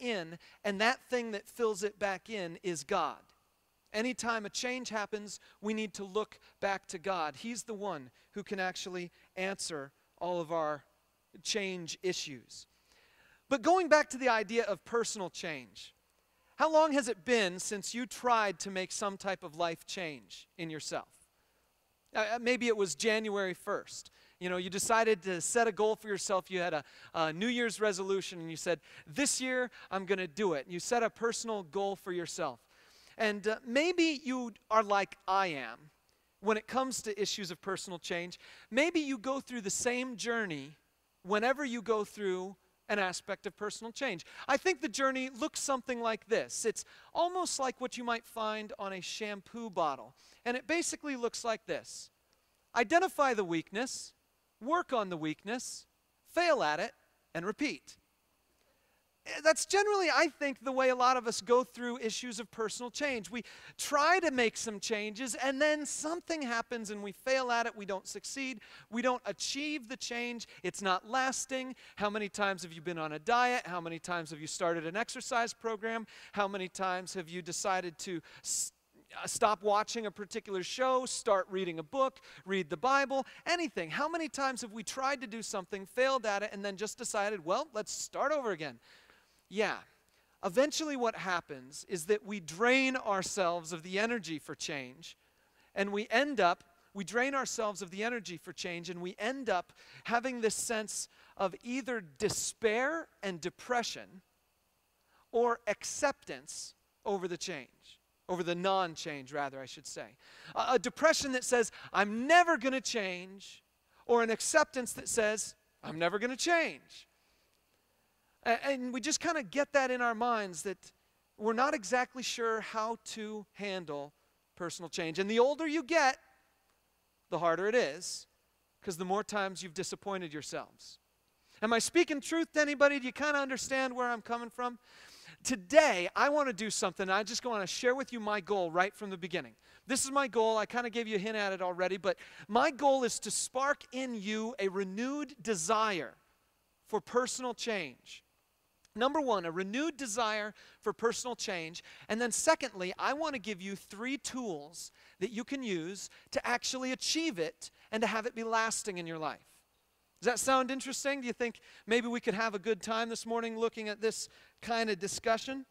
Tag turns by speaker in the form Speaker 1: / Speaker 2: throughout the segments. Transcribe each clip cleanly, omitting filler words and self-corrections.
Speaker 1: in, and that thing that fills it back in is God. Anytime a change happens, we need to look back to God. He's the one who can actually answer all of our change issues. But going back to the idea of personal change, how long has it been since you tried to make some type of life change in yourself? Maybe it was January 1st. You know, you decided to set a goal for yourself. You had a New Year's resolution, and you said, this year I'm going to do it. You set a personal goal for yourself. And maybe you are like I am when it comes to issues of personal change. Maybe you go through the same journey whenever you go through an aspect of personal change. I think the journey looks something like this. It's almost like what you might find on a shampoo bottle. And it basically looks like this. Identify the weakness, work on the weakness, fail at it, and repeat. That's generally, I think, the way a lot of us go through issues of personal change. We try to make some changes, and then something happens and we fail at it. We don't succeed. We don't achieve the change. It's not lasting. How many times have you been on a diet? How many times have you started an exercise program? How many times have you decided to stop watching a particular show, start reading a book, read the Bible, anything? How many times have we tried to do something, failed at it, and then just decided, well, let's start over again? Yeah, eventually what happens is that we drain ourselves of the energy for change, and we drain ourselves of the energy for change, and we end up having this sense of either despair and depression or acceptance over the change, over the non-change, rather, I should say. A depression that says, I'm never going to change, or an acceptance that says, I'm never going to change. And we just kind of get that in our minds that we're not exactly sure how to handle personal change. And the older you get, the harder it is, because the more times you've disappointed yourselves. Am I speaking truth to anybody? Do you kind of understand where I'm coming from? Today, I want to do something. I just want to share with you my goal right from the beginning. This is my goal. I kind of gave you a hint at it already, but my goal is to spark in you a renewed desire for personal change. Number one, a renewed desire for personal change. And then secondly, I want to give you 3 tools that you can use to actually achieve it and to have it be lasting in your life. Does that sound interesting? Do you think maybe we could have a good time this morning looking at this kind of discussion?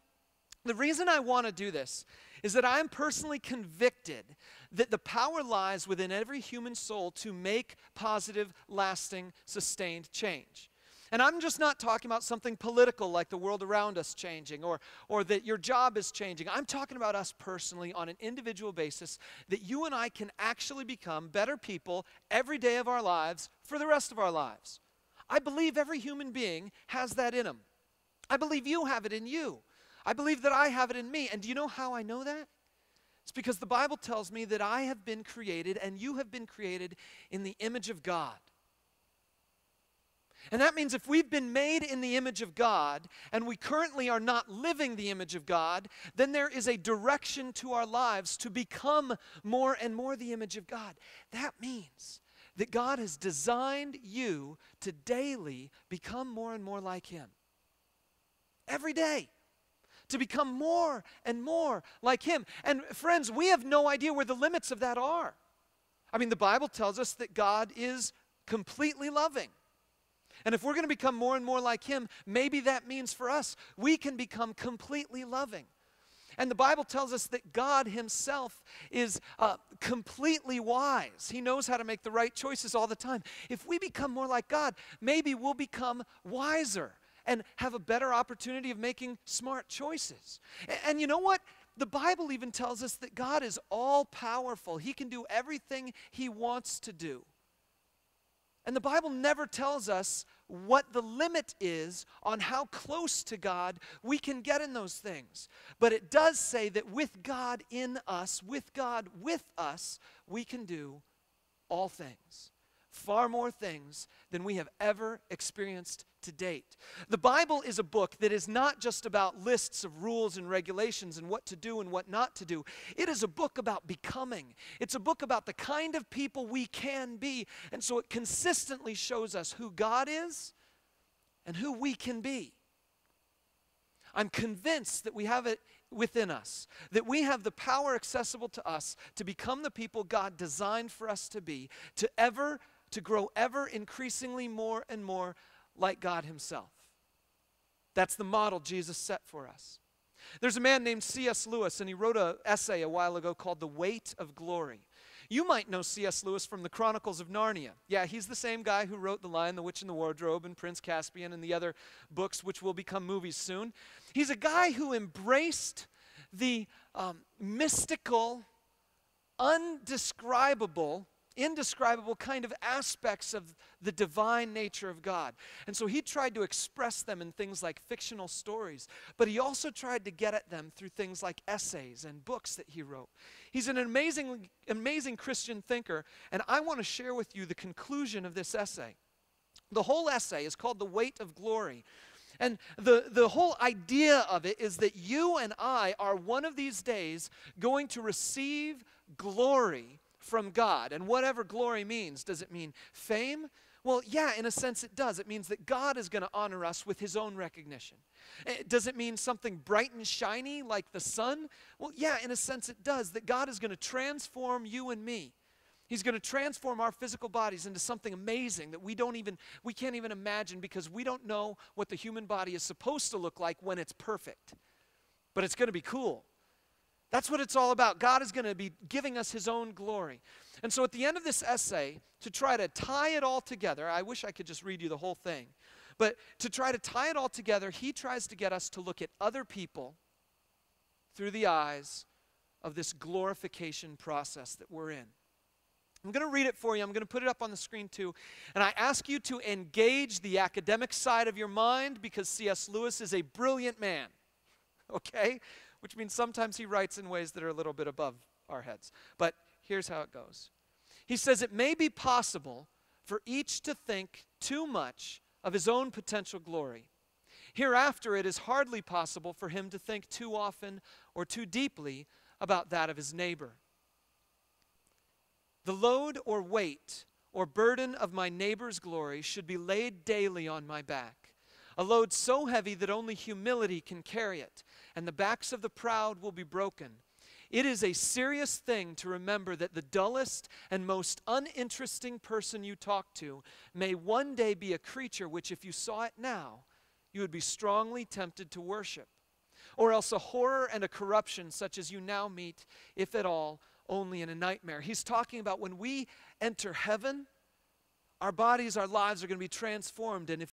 Speaker 1: The reason I want to do this is that I am personally convicted that the power lies within every human soul to make positive, lasting, sustained change. And I'm just not talking about something political like the world around us changing or that your job is changing. I'm talking about us personally on an individual basis, that you and I can actually become better people every day of our lives for the rest of our lives. I believe every human being has that in them. I believe you have it in you. I believe that I have it in me. And do you know how I know that? It's because the Bible tells me that I have been created and you have been created in the image of God. And that means if we've been made in the image of God and we currently are not living the image of God, then there is a direction to our lives to become more and more the image of God. That means that God has designed you to daily become more and more like Him. Every day. To become more and more like Him. And friends, we have no idea where the limits of that are. I mean, the Bible tells us that God is completely loving. And if we're going to become more and more like Him, maybe that means for us, we can become completely loving. And the Bible tells us that God Himself is completely wise. He knows how to make the right choices all the time. If we become more like God, maybe we'll become wiser and have a better opportunity of making smart choices. And you know what? The Bible even tells us that God is all-powerful. He can do everything He wants to do. And the Bible never tells us what the limit is on how close to God we can get in those things. But it does say that with God in us, with God with us, we can do all things. Far more things than we have ever experienced to date. The Bible is a book that is not just about lists of rules and regulations and what to do and what not to do. It is a book about becoming. It's a book about the kind of people we can be. And so it consistently shows us who God is and who we can be. I'm convinced that we have it within us, that we have the power accessible to us to become the people God designed for us to be, to grow ever increasingly more and more like God himself. That's the model Jesus set for us. There's a man named C.S. Lewis, and he wrote an essay a while ago called The Weight of Glory. You might know C.S. Lewis from the Chronicles of Narnia. Yeah, he's the same guy who wrote The Lion, the Witch, and the Wardrobe, and Prince Caspian, and the other books which will become movies soon. He's a guy who embraced the mystical, indescribable kind of aspects of the divine nature of God. And so he tried to express them in things like fictional stories, but he also tried to get at them through things like essays and books that he wrote. He's an amazing Christian thinker, and I want to share with you the conclusion of this essay. The whole essay is called The Weight of Glory. And the whole idea of it is that you and I are one of these days going to receive glory from God. And whatever glory means, does it mean fame? Well, yeah, in a sense it does. It means that God is going to honor us with his own recognition. Does it mean something bright and shiny like the sun? Well, yeah, in a sense it does. That God is going to transform you and me. He's going to transform our physical bodies into something amazing that we can't even imagine, because we don't know what the human body is supposed to look like when it's perfect. But it's going to be cool. That's what it's all about. God is going to be giving us his own glory. And so at the end of this essay, to try to tie it all together, I wish I could just read you the whole thing, but to try to tie it all together, he tries to get us to look at other people through the eyes of this glorification process that we're in. I'm going to read it for you. I'm going to put it up on the screen too. And I ask you to engage the academic side of your mind, because C.S. Lewis is a brilliant man, okay? Which means sometimes he writes in ways that are a little bit above our heads. But here's how it goes. He says, it may be possible for each to think too much of his own potential glory. Hereafter, it is hardly possible for him to think too often or too deeply about that of his neighbor. The load or weight or burden of my neighbor's glory should be laid daily on my back, a load so heavy that only humility can carry it, and the backs of the proud will be broken. It is a serious thing to remember that the dullest and most uninteresting person you talk to may one day be a creature which, if you saw it now, you would be strongly tempted to worship, or else a horror and a corruption such as you now meet, if at all, only in a nightmare. He's talking about when we enter heaven, our bodies, our lives are going to be transformed, and if